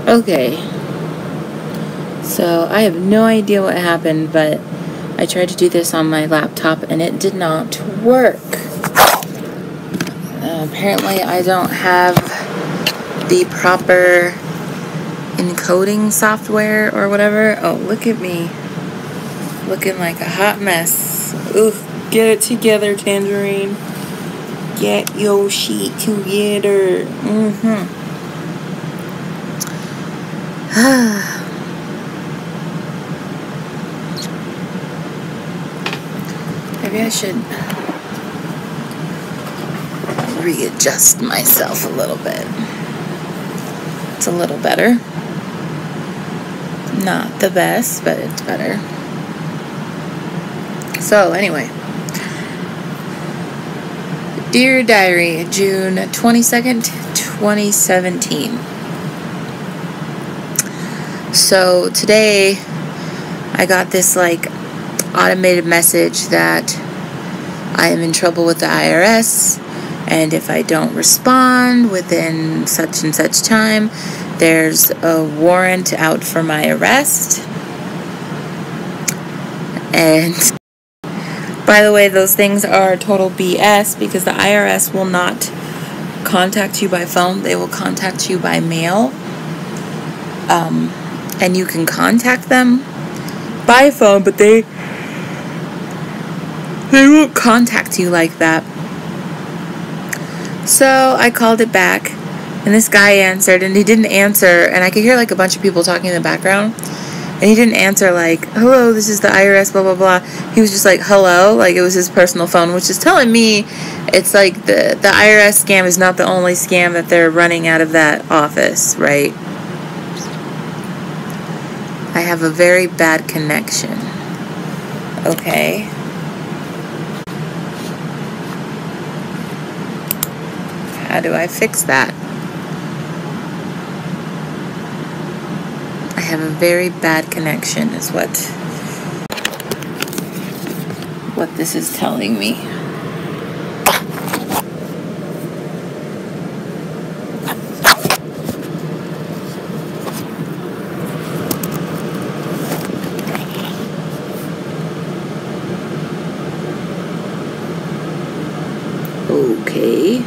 Okay. So, I have no idea what happened, but I tried to do this on my laptop and it did not work. Apparently, I don't have the proper encoding software or whatever. Oh, look at me. Looking like a hot mess. Ooh, get it together, Tangerine. Get your shit together. Maybe I should readjust myself a little bit. It's a little better. Not the best, but it's better. So, anyway. Dear Diary, June 22nd, 2017. So, today, I got this, like, automated message that I am in trouble with the IRS, and if I don't respond within such and such time, there's a warrant out for my arrest. And by the way, those things are total BS because the IRS will not contact you by phone. They will contact you by mail. And you can contact them by phone, but they won't contact you like that. So I called it back, and this guy answered, and he didn't answer, and I could hear like a bunch of people talking in the background, and he didn't answer like, hello, this is the IRS, blah, blah, blah. He was just like, hello, like it was his personal phone, which is telling me it's like the IRS scam is not the only scam that they're running out of that office, right? I have a very bad connection. Okay. How do I fix that? I have a very bad connection is what this is telling me. Okay.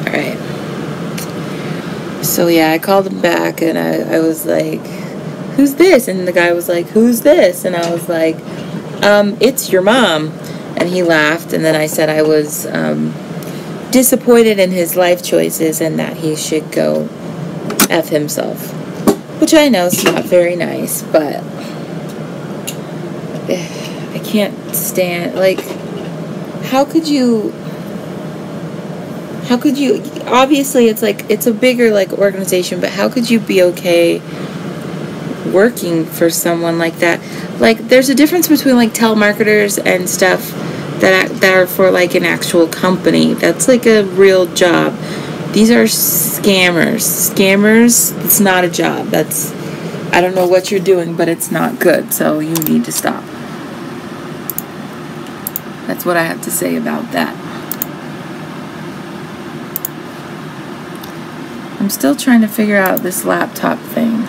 Alright. So yeah, I called him back and I was like, who's this? And the guy was like, who's this? And I was like, it's your mom. And he laughed, and then I said I was disappointed in his life choices and that he should go F himself. Which I know is not very nice, but I can't stand, like, how could you, obviously it's like, it's a bigger, like, organization, but how could you be okay working for someone like that? Like, there's a difference between, like, telemarketers and stuff that are for, like, an actual company. That's, like, a real job. These are scammers. Scammers, it's not a job. That's, I don't know what you're doing, but it's not good, so you need to stop. That's what I have to say about that. I'm still trying to figure out this laptop thing.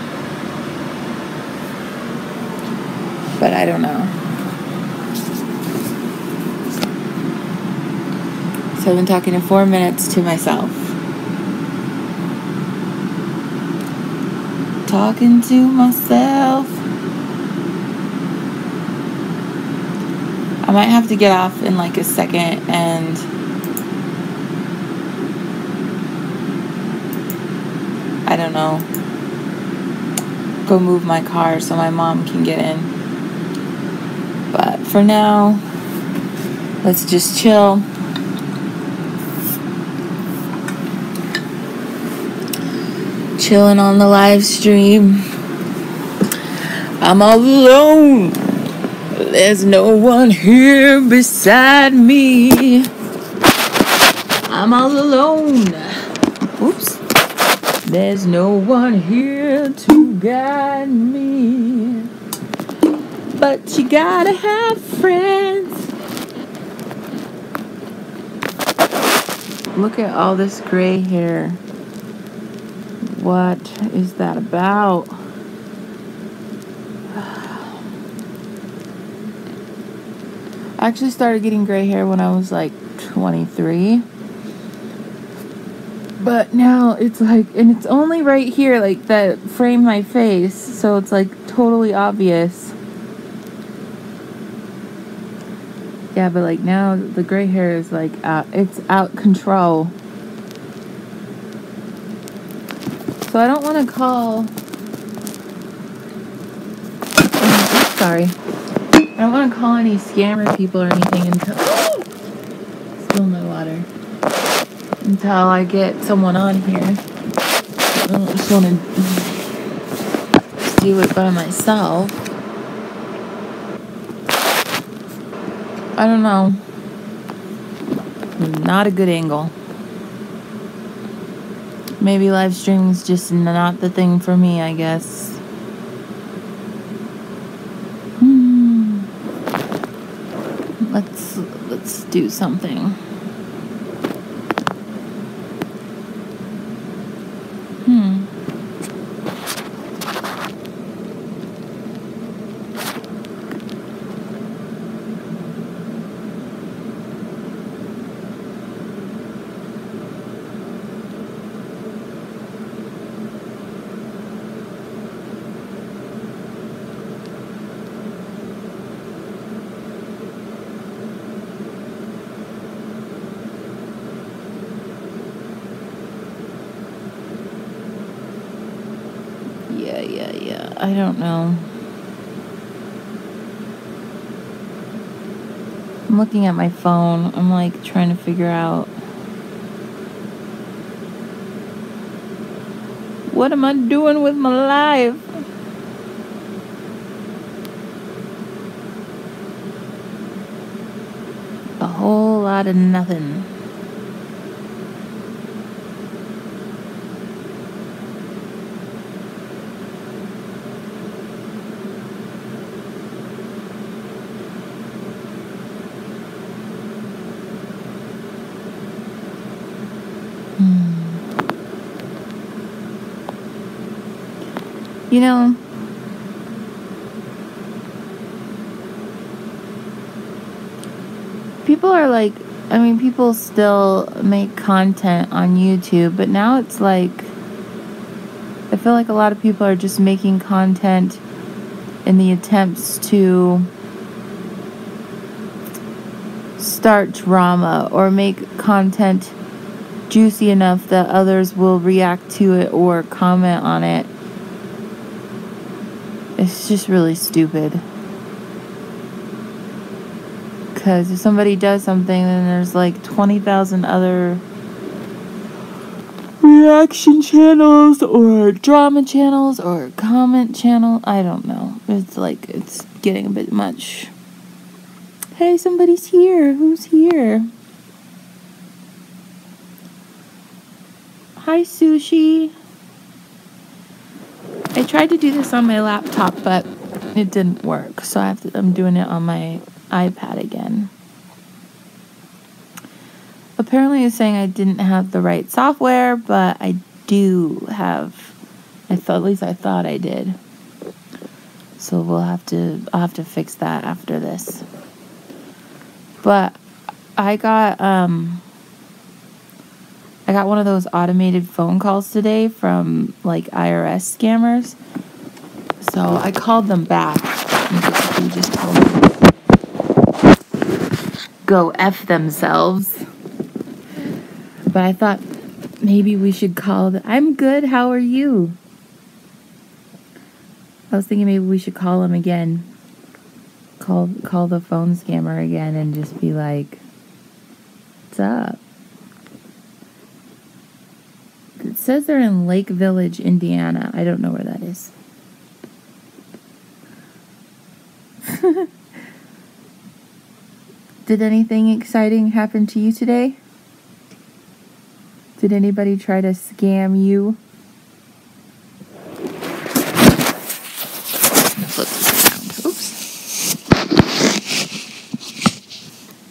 But I don't know. So I've been talking in 4 minutes to myself. Talking to myself. I might have to get off in like a second and I don't know, go move my car so my mom can get in. But for now, let's just chill. Chilling on the live stream. I'm all alone. There's no one here beside me. I'm all alone. Oops. There's no one here to guide me. but you gotta have friends. Look at all this gray hair. What is that about? I actually started getting gray hair when I was like 23. But now it's like, and it's only right here, like that framed my face, so it's like totally obvious. Yeah, but like now the gray hair is like it's out control. So I don't want to call. Sorry. I don't want to call any scammer people or anything until. Spill my water. Until I get someone on here. I don't just want to do it by myself. I don't know. Not a good angle. Maybe live streaming's just not the thing for me, I guess. Let's do something. Yeah. I don't know. I'm looking at my phone. I'm like trying to figure out what am I doing with my life? A whole lot of nothing. You know, people are like, I mean, people still make content on YouTube, but now it's like, I feel like a lot of people are just making content in the attempts to start drama or make content juicy enough that others will react to it or comment on it. It's just really stupid. Because if somebody does something, then there's like 20,000 other reaction channels or drama channels or comment channel. I don't know. It's like, it's getting a bit much. Hey, somebody's here. Who's here? Hi, Sushi. I tried to do this on my laptop, but it didn't work. So I'm doing it on my iPad again. Apparently it's saying I didn't have the right software, but I do have. At least I thought I did. So I'll have to fix that after this. But I got one of those automated phone calls today from like IRS scammers. So I called them back. They just told me go F themselves. But I thought maybe we should call I'm good, how are you? I was thinking maybe we should call them again. Call the phone scammer again and just be like, what's up? It says they're in Lake Village, Indiana. I don't know where that is. Did anything exciting happen to you today? Did anybody try to scam you? Flip this around. Oops.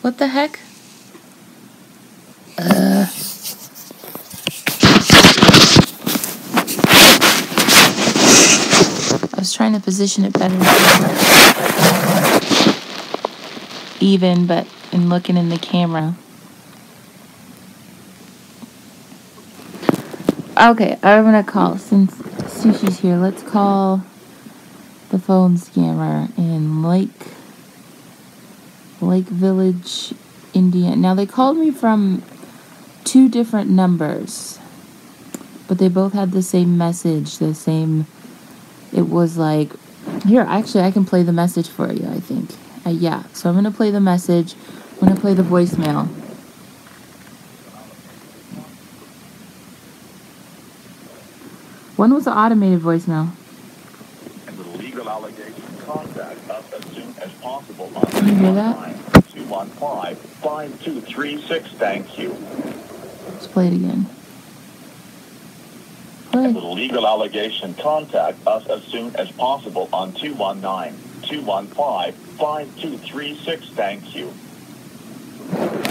What the heck? I was trying to position it better. Even, but in looking in the camera. Okay, I'm gonna call, since Sushi's here, let's call the phone scammer in Lake Village, Indiana. Now, they called me from 2 different numbers, but they both had the same message, the same, it was like, here, actually, I can play the message for you, I think. Yeah, so I'm gonna play the message, I'm gonna play the voicemail. When was the automated voicemail? And the legal allegation, contact us as soon as possible. Can you hear that? 215-5236. Thank you. Let's play it again. Play. And the legal allegation, contact us as soon as possible on 219-215-5236. Thank you.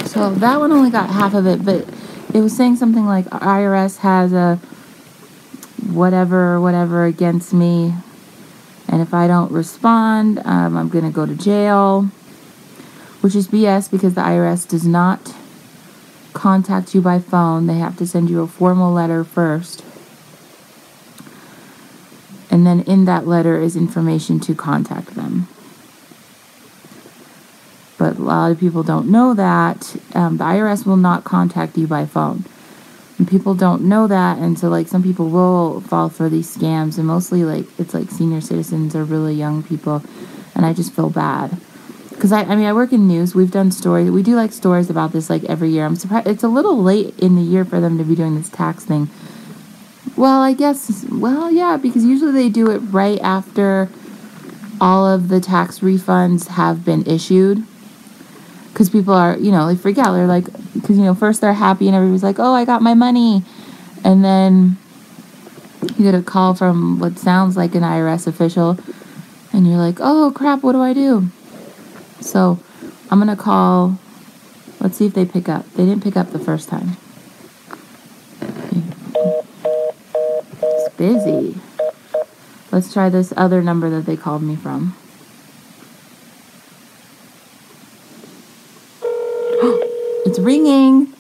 So that one only got half of it, but it was saying something like IRS has a whatever against me, and if I don't respond, I'm gonna go to jail, which is BS because the IRS does not contact you by phone. They have to send you a formal letter first, and then in that letter is information to contact them. But a lot of people don't know that the IRS will not contact you by phone. And people don't know that, and so like some people will fall for these scams, and mostly like it's like senior citizens or really young people, and I just feel bad because I mean I work in news. We've done stories, we do like stories about this like every year. I'm surprised it's a little late in the year for them to be doing this tax thing. Well, I guess, well, yeah, because usually they do it right after all of the tax refunds have been issued. Because people are, you know, they freak out. They're like, because, you know, first they're happy and everybody's like, oh, I got my money. And then you get a call from what sounds like an IRS official. And you're like, oh, crap, what do I do? So I'm going to call. Let's see if they pick up. They didn't pick up the first time. It's busy. Let's try this other number that they called me from. It's ringing.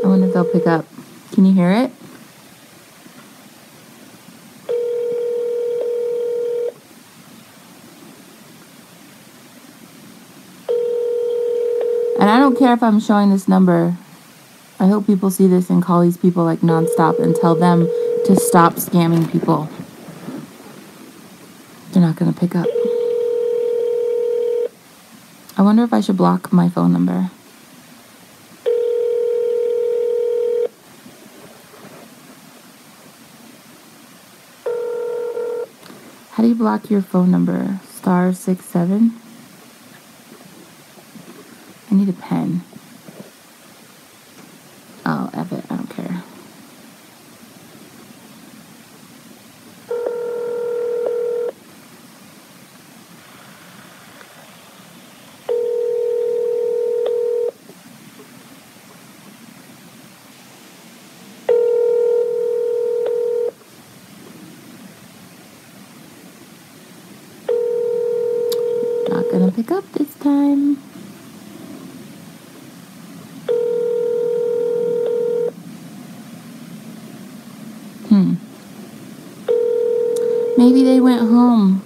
I wonder if they'll pick up. Can you hear it? And I don't care if I'm showing this number. I hope people see this and call these people like nonstop and tell them to stop scamming people. They're not going to pick up. I wonder if I should block my phone number. How do you block your phone number? *67? I need a pen. Oh, F it. I don't care. Not gonna pick up this time. Maybe they went home.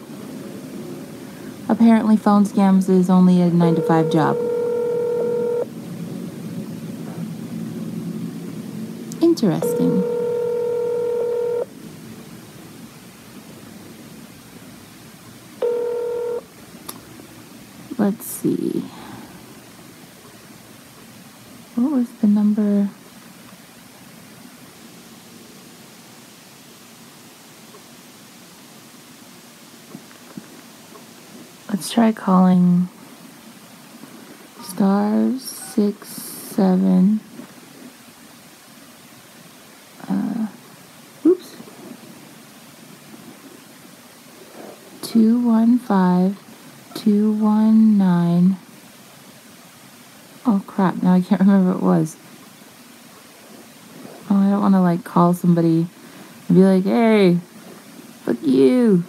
Apparently phone scams is only a 9-to-5 job. Interesting. Let's see. What was the number? Let's try calling *67. 215-219. Oh crap, now I can't remember what it was. Oh, I don't want to like call somebody and be like, hey, fuck you.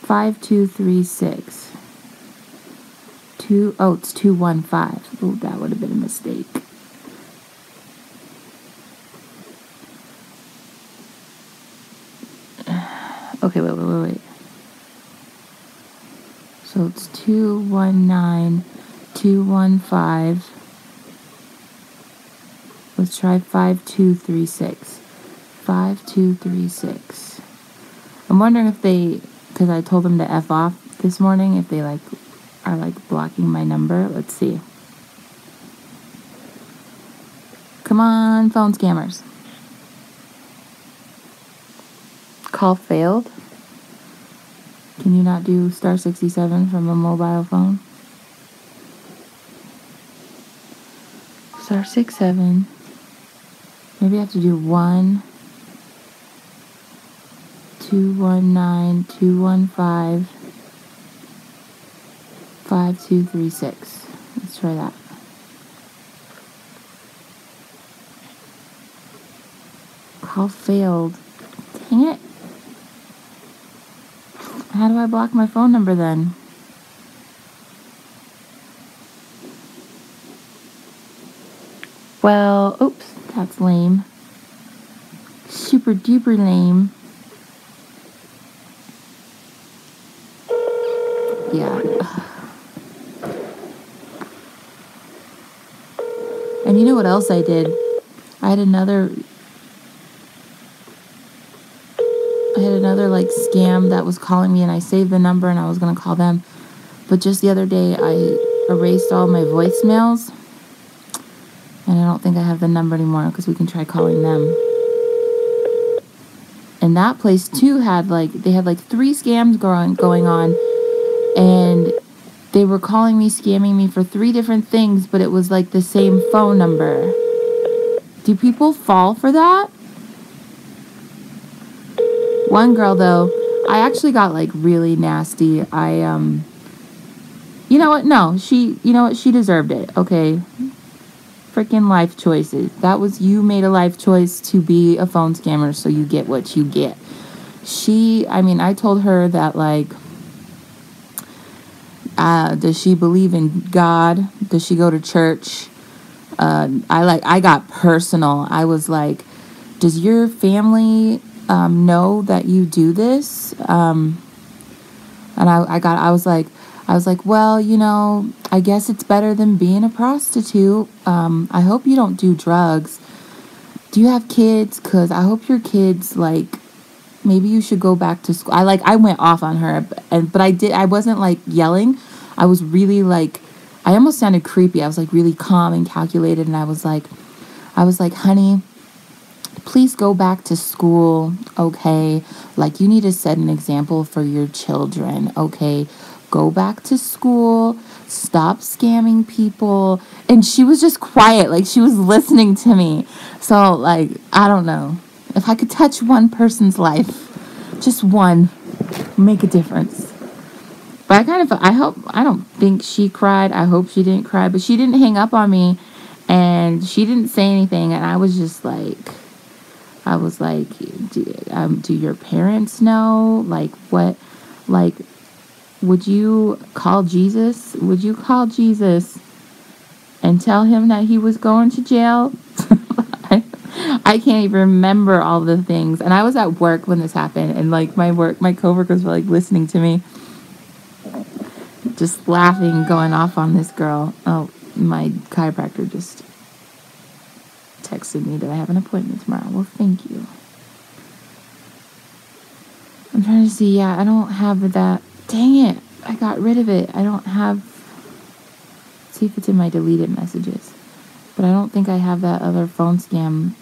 5236. It's 215. Oh, that would have been a mistake. Okay, wait. So it's 219-215. Let's try 5236. 5236. I'm wondering if they, because I told them to F off this morning, if they like are like blocking my number. Let's see. Come on, phone scammers. Call failed. Can you not do *67 from a mobile phone? *67. Maybe I have to do 1-219-215 5236. Let's try that. Call failed. Dang it. How do I block my phone number then? Well, oops, that's lame. Super duper lame. Yeah. And you know what else I did? I had another like scam that was calling me, and I saved the number and I was gonna call them. But just the other day I erased all my voicemails, and I don't think I have the number anymore because we can try calling them. And that place too had like 3 scams going on, and they were calling me, scamming me for 3 different things, but it was like the same phone number. Do people fall for that? One girl though, I actually got like really nasty. You know what? No, she deserved it. Okay. Freaking life choices. You made a life choice to be a phone scammer, so you get what you get. I told her that like, does she believe in God? Does she go to church? I got personal. I was like, does your family know that you do this? And I was like, well, I guess it's better than being a prostitute. I hope you don't do drugs. Do you have kids? Because I hope your kids, like, maybe you should go back to school. I went off on her, but I wasn't, like, yelling. I was really, like, I almost sounded creepy. I was, like, really calm and calculated, and I was like, honey, please go back to school, okay? Like, you need to set an example for your children, okay? Go back to school, stop scamming people. And she was just quiet, like she was listening to me. So, like, I don't know. If I could touch one person's life, just one, make a difference. But I don't think she cried. I hope she didn't cry. But she didn't hang up on me, and she didn't say anything. And I was just like, do your parents know? Like, what? Like, would you call Jesus? Would you call Jesus and tell him that he was going to jail? I can't even remember all the things. And I was at work when this happened, and like my coworkers were like listening to me, just laughing, going off on this girl. Oh, my chiropractor just texted me that I have an appointment tomorrow. Well, thank you. I'm trying to see. Yeah, I don't have that. Dang it. I got rid of it. I don't have... See if it's in my deleted messages. But I don't think I have that other phone scam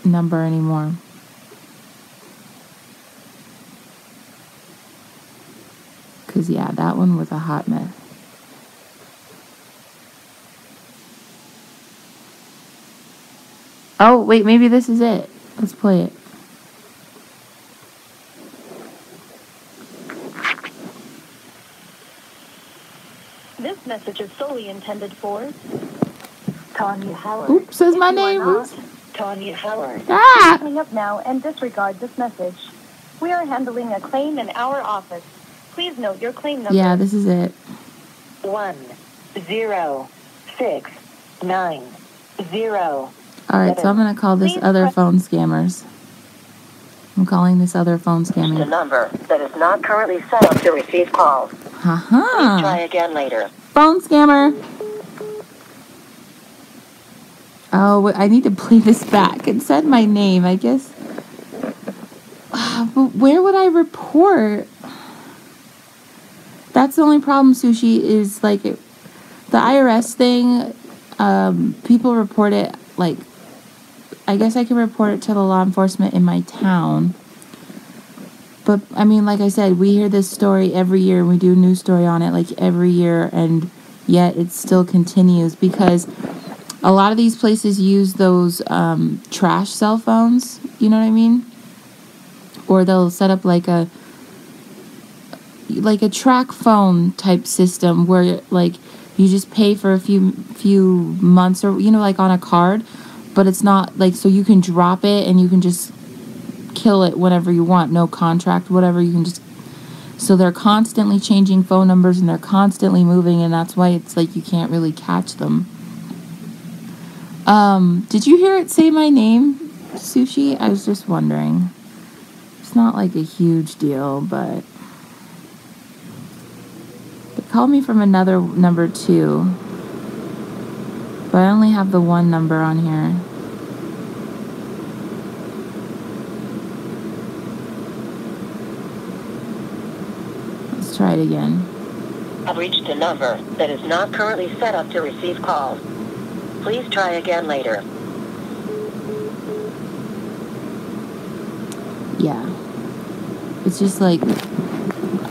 number anymore. Because, yeah, that one was a hot mess. Oh, wait, maybe this is it. Let's play it. message is solely intended for Tanya Howard. Oops, says my If you are name. not Tanya Howard. Ah! Hang up now and disregard this message. We are handling a claim in our office. Please note your claim number. Yeah, this is it. 10690. Alright, so I'm going to call this other phone scammers. I'm calling this other phone The scammer. number that is not currently set up to receive calls. Please try Haha. again later. Phone scammer. Oh, I need to play this back. It said my name, I guess. But where would I report? That's the only problem, Sushi, is like the IRS thing. People report it, like, I guess I can report it to the law enforcement in my town. But, I mean, like I said, we hear this story every year. We do a news story on it, like, every year. And yet it still continues because a lot of these places use those trash cell phones. You know what I mean? Or they'll set up like a track phone type system where, like, you just pay for a few months, or, you know, like on a card. But it's not like, so you can drop it and you can just kill it whenever you want. No contract, whatever. You can just, so they're constantly changing phone numbers and they're constantly moving, and that's why it's like you can't really catch them. Did you hear it say my name, Sushi? I was just wondering. It's not like a huge deal, but they called me from another number too. But I only have the one number on here. Let's try it again. I've reached a number that is not currently set up to receive calls. Please try again later. Yeah. It's just like,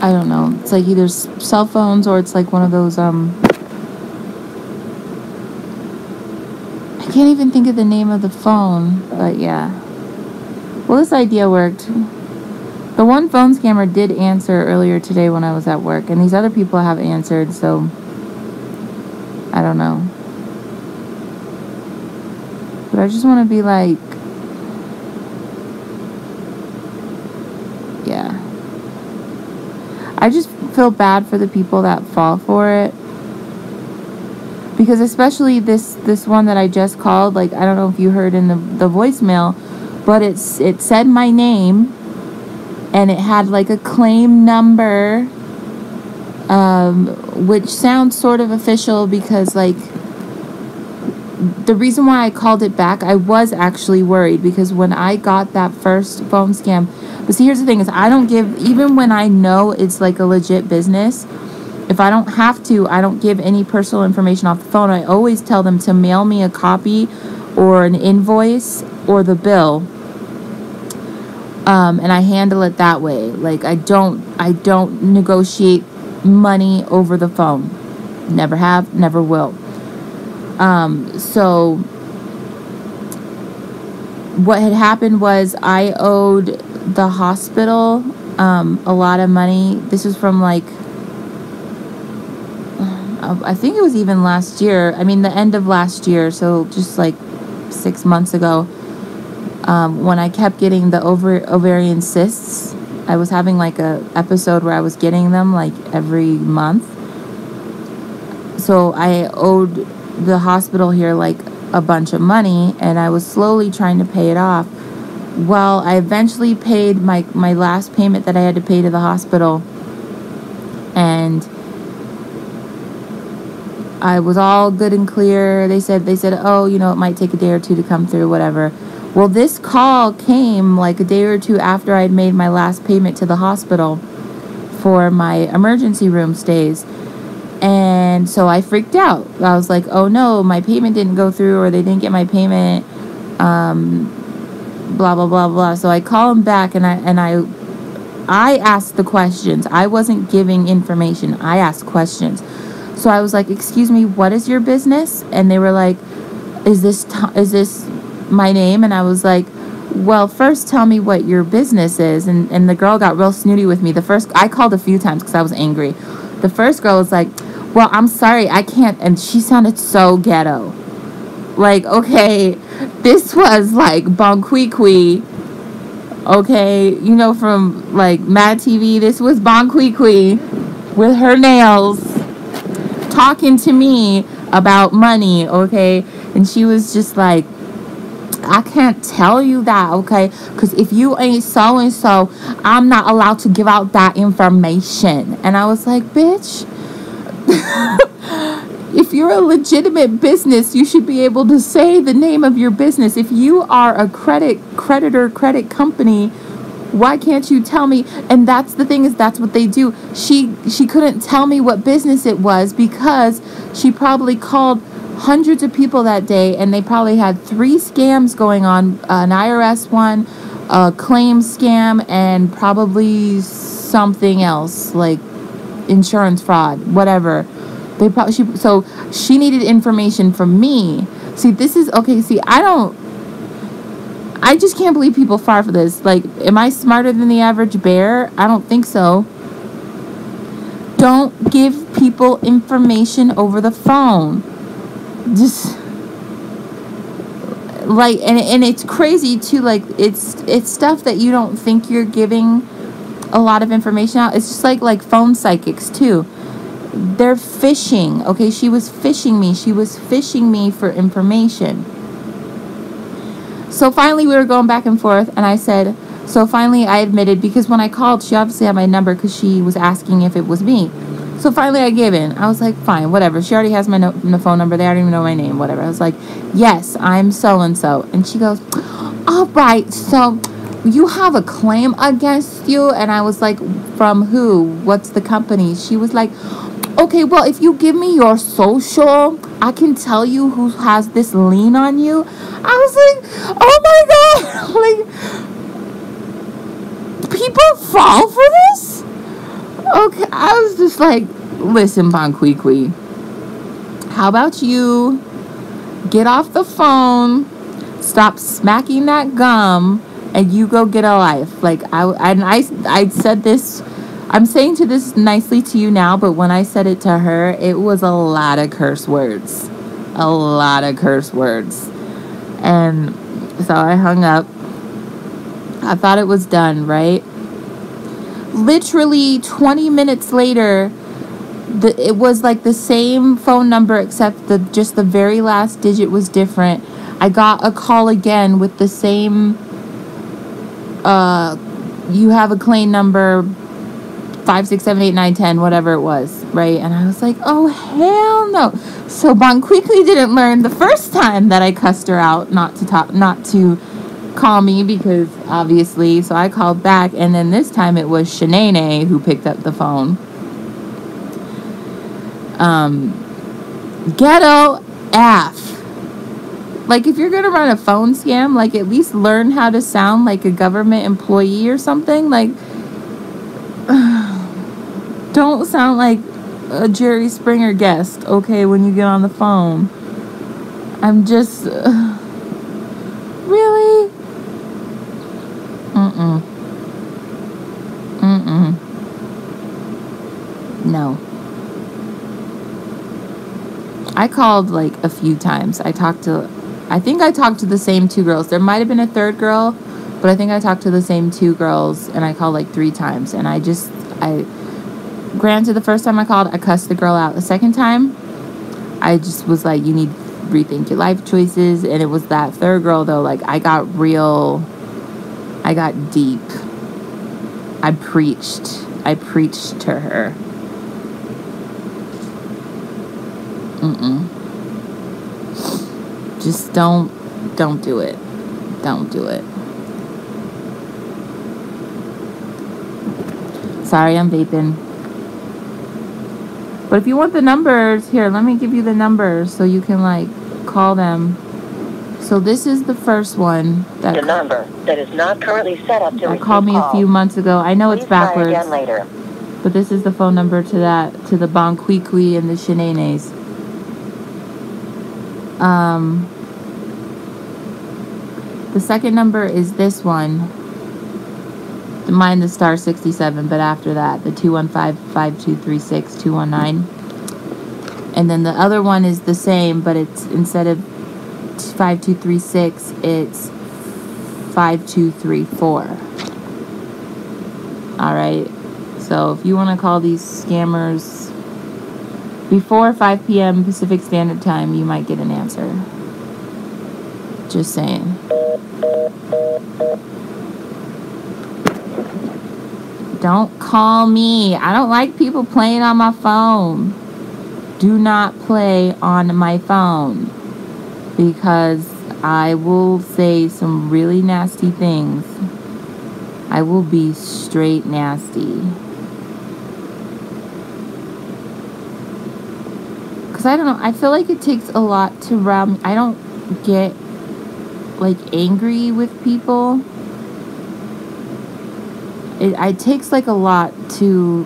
I don't know. It's like either cell phones or it's like one of those, I can't even think of the name of the phone, but yeah. Well, this idea worked. The one phone scammer did answer earlier today when I was at work, and these other people have answered, so I don't know. But I just want to be like, yeah. I just feel bad for the people that fall for it. Because especially this one that I just called, like, I don't know if you heard in the voicemail, but it said my name, and it had like a claim number, which sounds sort of official because, like, the reason why I called it back, I was actually worried because when I got that first phone scam, but see, here's the thing is I don't give, even when I know it's like a legit business, if I don't have to, I don't give any personal information off the phone. I always tell them to mail me a copy or an invoice or the bill. And I handle it that way. Like, I don't negotiate money over the phone. Never have, never will. So what had happened was I owed the hospital a lot of money. This was from like, I think it was even last year. I mean, the end of last year. So just like 6 months ago, when I kept getting the ovarian cysts. I was having like a episode where I was getting them like every month. So I owed the hospital here like a bunch of money, and I was slowly trying to pay it off. Well, I eventually paid my last payment that I had to pay to the hospital, and I was all good and clear. They said, oh, you know, it might take a day or two to come through, whatever. Well, this call came like a day or two after I'd made my last payment to the hospital for my emergency room stays. And so I freaked out. I was like, oh no, my payment didn't go through, or they didn't get my payment, blah, blah, blah, blah. So I call them back, and I asked the questions. I wasn't giving information. I asked questions. So I was like, excuse me, what is your business? And they were like, is this my name? And I was like, well, first tell me what your business is. And the girl got real snooty with me. I called a few times because I was angry. The first girl was like, well, I'm sorry, I can't. And she sounded so ghetto. Like, okay, this was like Bonquiqui. Okay, you know, from like Mad TV, this was Bonquiqui with her nails talking to me about money, okay? And she was just like, I can't tell you that, okay? Because if you ain't so-and-so, I'm not allowed to give out that information. And I was like, bitch, if you're a legitimate business, you should be able to say the name of your business. If you are a credit company, why can't you tell me? And that's the thing, is that's what they do. She couldn't tell me what business it was because she probably called hundreds of people that day, and they probably had 3 scams going on, an IRS one, a claim scam, and probably something else like insurance fraud, whatever. So she needed information from me. See, this is okay. See, I just can't believe people fall for this. Like, am I smarter than the average bear? I don't think so. Don't give people information over the phone. Just like, and it's crazy too. Like, it's stuff that you don't think you're giving a lot of information out. It's just like phone psychics too. They're phishing. Okay, she was phishing me. She was phishing me for information. So finally we were going back and forth, and I said, so finally I admitted, because when I called, she obviously had my number because she was asking if it was me. So finally I gave in. I was like, fine, whatever. She already has my phone number. They already know my name, whatever. I was like, yes, I'm so-and-so. And she goes, all right, so you have a claim against you? And I was like, from who? What's the company? She was like, okay, well, if you give me your social, I can tell you who has this lien on you. I was like, oh my God. Like, people fall for this? Okay, I was just like, listen, Bonquiqui, how about you get off the phone, stop smacking that gum, and you go get a life. Like, I said this, I'm saying to this nicely to you now, but when I said it to her, it was a lot of curse words. A lot of curse words. And so I hung up. I thought it was done, right? Literally 20 minutes later, it was like the same phone number, except just the very last digit was different. I got a call again with the same, you have a claim number 5, 6, 7, 8, 9, 10, whatever it was, right? And I was like, oh, hell no. So Bonquiqui didn't learn the first time that I cussed her out not to call me, because obviously, so I called back, and then this time it was Shanae who picked up the phone. Ghetto AF. Like, if you're gonna run a phone scam, like, at least learn how to sound like a government employee or something. Like, don't sound like a Jerry Springer guest, okay, when you get on the phone. I'm just, really? No. I called like a few times. I think I talked to the same 2 girls. There might have been a third girl, but I think I talked to the same 2 girls, and I called like 3 times. And granted, the first time I called, I cussed the girl out. The second time, I just was like, you need to rethink your life choices. And it was that third girl, though, like, I got deep. I preached to her. Just don't do it. Don't do it. Sorry, I'm vaping. But if you want the numbers, here, let me give you the numbers so you can, like, call them. So this is the first one. The number that is not currently set up to receive called me a few months ago. I know it's backwards. Try again later. But this is the phone number to the Bonquiqui and the Shanaes. The second number is this one. Mine, the star 67, but after that, the 215-5236-219. And then the other one is the same, but it's instead of 5236, it's 5234. All right. So if you want to call these scammers before 5 p.m. Pacific Standard Time, you might get an answer. Just saying. Don't call me. I don't like people playing on my phone. Do not play on my phone, because I will say some really nasty things. I will be straight nasty. Because I don't know, I feel like it takes a lot to rile me. I don't get like angry with people. It takes like a lot to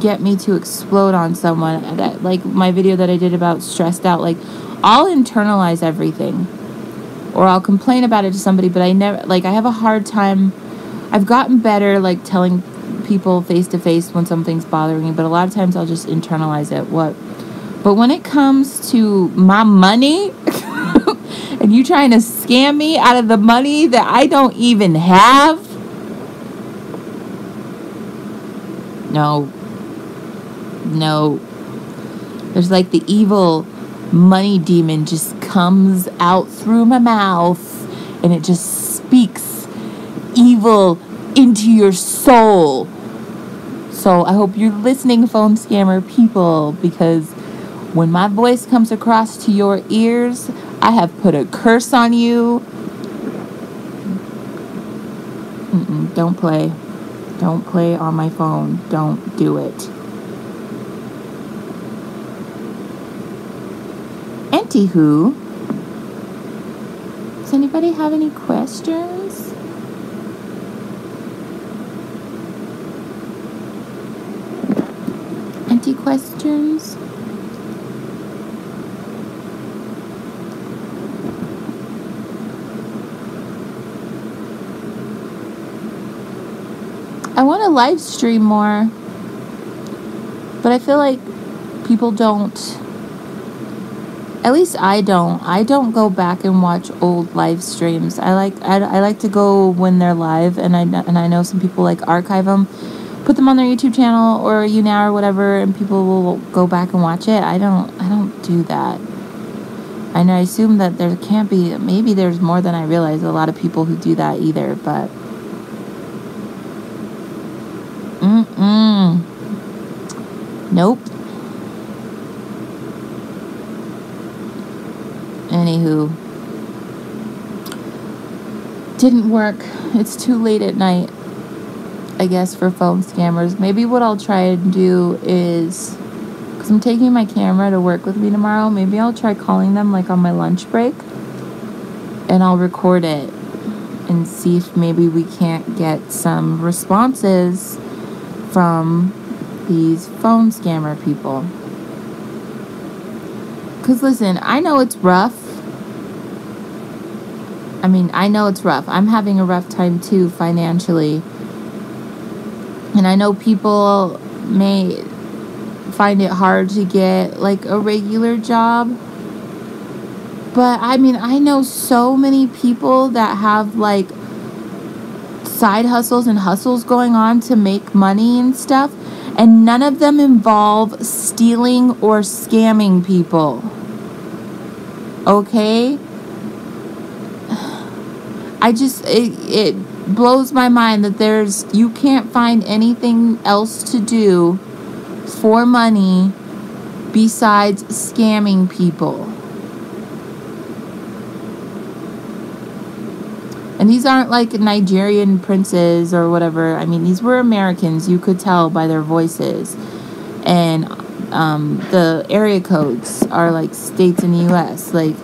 get me to explode on someone. That, like my video that I did about stressed out, like I'll internalize everything, or I'll complain about it to somebody, but I never, like I have a hard time. I've gotten better like telling people face to face when something's bothering me, but a lot of times I'll just internalize it. But when it comes to my money and you trying to scam me out of the money that I don't even have, no. There's like the evil money demon just comes out through my mouth and it just speaks evil into your soul. So I hope you're listening, phone scammer people, because when my voice comes across to your ears, I have put a curse on you. Don't play. Don't play on my phone. Don't do it. Anywho, does anybody have any questions? Any questions? I want to live stream more, but I feel like people don't, at least I don't go back and watch old live streams. I like to go when they're live, and I know some people like archive them, put them on their YouTube channel or YouNow or whatever, and people will go back and watch it. I don't do that. And I assume that there can't be, maybe there's more than I realize, a lot of people who do that either, but nope. Anywho, didn't work. It's too late at night, I guess, for phone scammers. Maybe what I'll try and do is, because I'm taking my camera to work with me tomorrow, maybe I'll try calling them like on my lunch break, and I'll record it and see if maybe we can't get some responses from these phone scammer people. Because listen, I know it's rough. I know it's rough. I'm having a rough time too financially. And I know people may find it hard to get like a regular job. But I know so many people that have like side hustles and hustles going on to make money and stuff, and none of them involve stealing or scamming people. Okay? It blows my mind that you can't find anything else to do for money besides scamming people. And these aren't like Nigerian princes or whatever. These were Americans. You could tell by their voices. And the area codes are like states in the U.S. Like,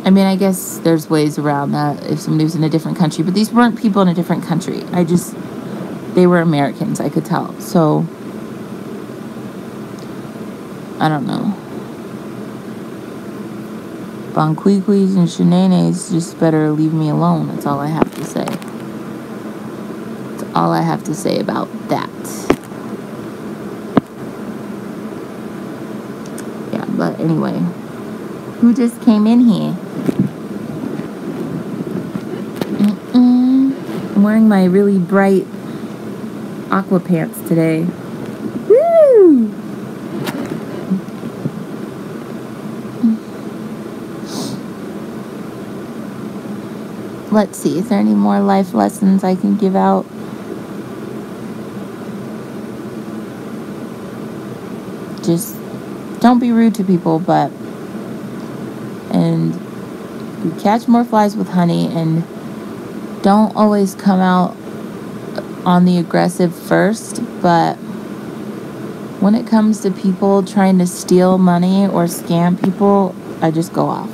I guess there's ways around that if somebody was in a different country. But these weren't people in a different country. They were Americans, I could tell. So, I don't know. Bonquiquis and Shananes just better leave me alone. That's all I have to say. That's all I have to say about that. But anyway, who just came in here? I'm wearing my really bright aqua pants today. Woo! Let's see, is there any more life lessons I can give out? Just don't be rude to people, and you catch more flies with honey, and don't always come out on the aggressive first, but when it comes to people trying to steal money or scam people, I just go off.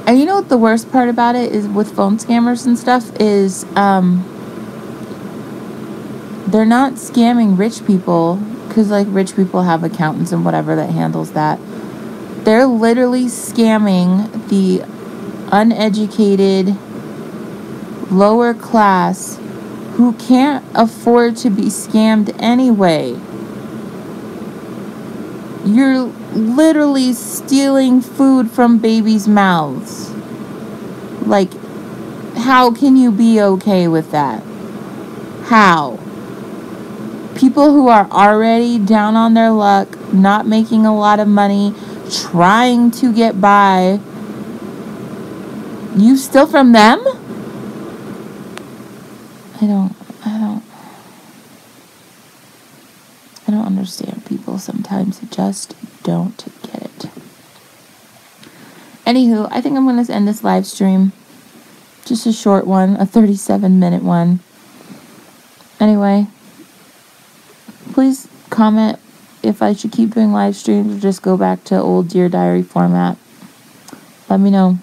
And you know what the worst part about it is with phone scammers and stuff is they're not scamming rich people, because like rich people have accountants and whatever that handles that. They're literally scamming the uneducated, lower class who can't afford to be scammed anyway. You're literally stealing food from babies' mouths. Like, how can you be okay with that? How? People who are already down on their luck, not making a lot of money, trying to get by, you steal from them? I don't understand people sometimes. I just don't get it. Anywho, I think I'm going to end this live stream. Just a short one, a 37-minute one. Anyway, please comment if I should keep doing live streams or just go back to old Dear Diary format. Let me know.